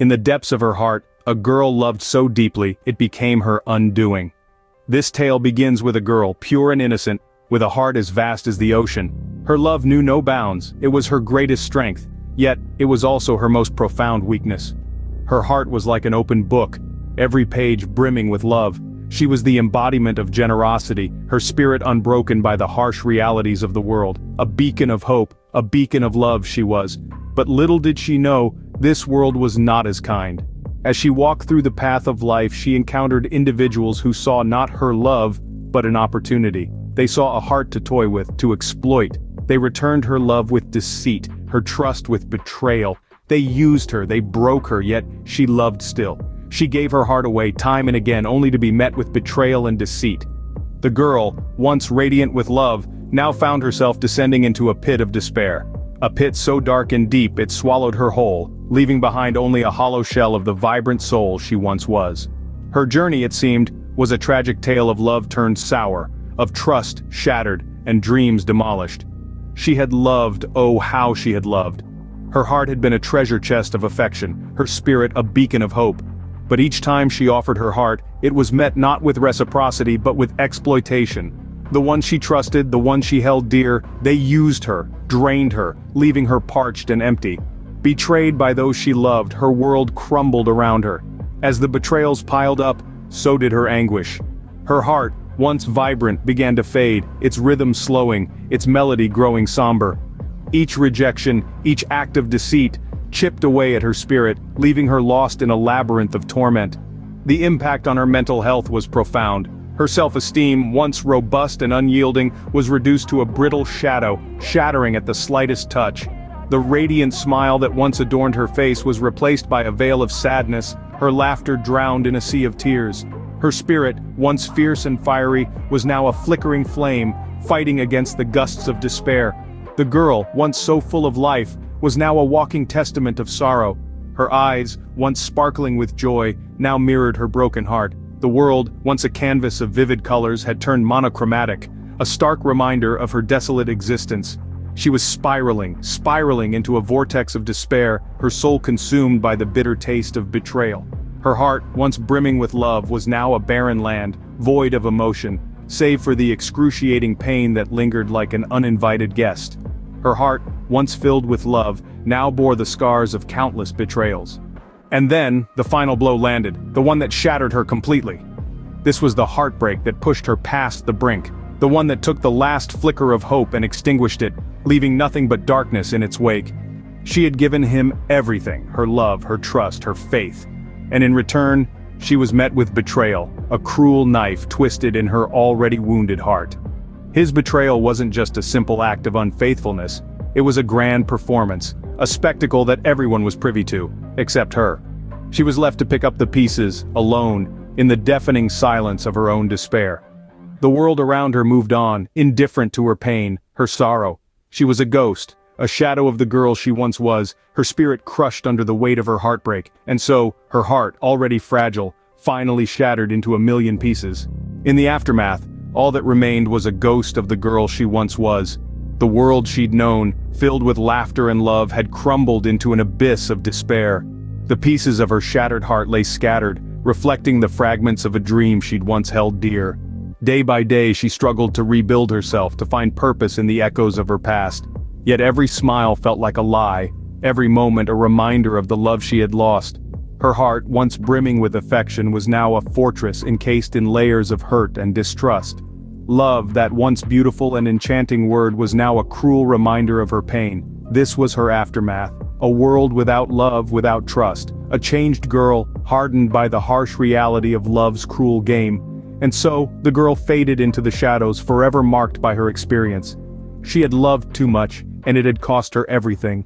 In the depths of her heart, a girl loved so deeply, it became her undoing. This tale begins with a girl, pure and innocent, with a heart as vast as the ocean. Her love knew no bounds, it was her greatest strength, yet it was also her most profound weakness. Her heart was like an open book, every page brimming with love. She was the embodiment of generosity, her spirit unbroken by the harsh realities of the world. A beacon of hope, a beacon of love she was. But little did she know, this world was not as kind. As she walked through the path of life, she encountered individuals who saw not her love, but an opportunity. They saw a heart to toy with, to exploit. They returned her love with deceit, her trust with betrayal. They used her, they broke her, yet she loved still. She gave her heart away time and again, only to be met with betrayal and deceit. The girl, once radiant with love, now found herself descending into a pit of despair. A pit so dark and deep it swallowed her whole, leaving behind only a hollow shell of the vibrant soul she once was. Her journey, it seemed, was a tragic tale of love turned sour, of trust shattered, and dreams demolished. She had loved, oh how she had loved. Her heart had been a treasure chest of affection, her spirit a beacon of hope. But each time she offered her heart, it was met not with reciprocity but with exploitation. The one she trusted, the one she held dear, they used her, drained her, leaving her parched and empty. Betrayed by those she loved, her world crumbled around her. As the betrayals piled up, so did her anguish. Her heart, once vibrant, began to fade, its rhythm slowing, its melody growing somber. Each rejection, each act of deceit, chipped away at her spirit, leaving her lost in a labyrinth of torment. The impact on her mental health was profound. Her self-esteem, once robust and unyielding, was reduced to a brittle shadow, shattering at the slightest touch. The radiant smile that once adorned her face was replaced by a veil of sadness, her laughter drowned in a sea of tears. Her spirit, once fierce and fiery, was now a flickering flame, fighting against the gusts of despair. The girl, once so full of life, was now a walking testament of sorrow. Her eyes, once sparkling with joy, now mirrored her broken heart. The world, once a canvas of vivid colors, had turned monochromatic, a stark reminder of her desolate existence. She was spiraling into a vortex of despair, her soul consumed by the bitter taste of betrayal. Her heart, once brimming with love, was now a barren land, void of emotion, save for the excruciating pain that lingered like an uninvited guest. Her heart, once filled with love, now bore the scars of countless betrayals. And then, the final blow landed, the one that shattered her completely. This was the heartbreak that pushed her past the brink, the one that took the last flicker of hope and extinguished it, leaving nothing but darkness in its wake. She had given him everything, her love, her trust, her faith. And in return, she was met with betrayal, a cruel knife twisted in her already wounded heart. His betrayal wasn't just a simple act of unfaithfulness, it was a grand performance, a spectacle that everyone was privy to, except her. She was left to pick up the pieces, alone, in the deafening silence of her own despair. The world around her moved on, indifferent to her pain, her sorrow. She was a ghost, a shadow of the girl she once was, her spirit crushed under the weight of her heartbreak, and so, her heart, already fragile, finally shattered into a million pieces. In the aftermath, all that remained was a ghost of the girl she once was. The world she'd known, filled with laughter and love, had crumbled into an abyss of despair. The pieces of her shattered heart lay scattered, reflecting the fragments of a dream she'd once held dear. Day by day she struggled to rebuild herself, to find purpose in the echoes of her past. Yet every smile felt like a lie, every moment a reminder of the love she had lost. Her heart, once brimming with affection, was now a fortress encased in layers of hurt and distrust. Love, that once beautiful and enchanting word, was now a cruel reminder of her pain. This was her aftermath, a world without love, without trust, a changed girl, hardened by the harsh reality of love's cruel game. And so, the girl faded into the shadows, forever marked by her experience. She had loved too much, and it had cost her everything.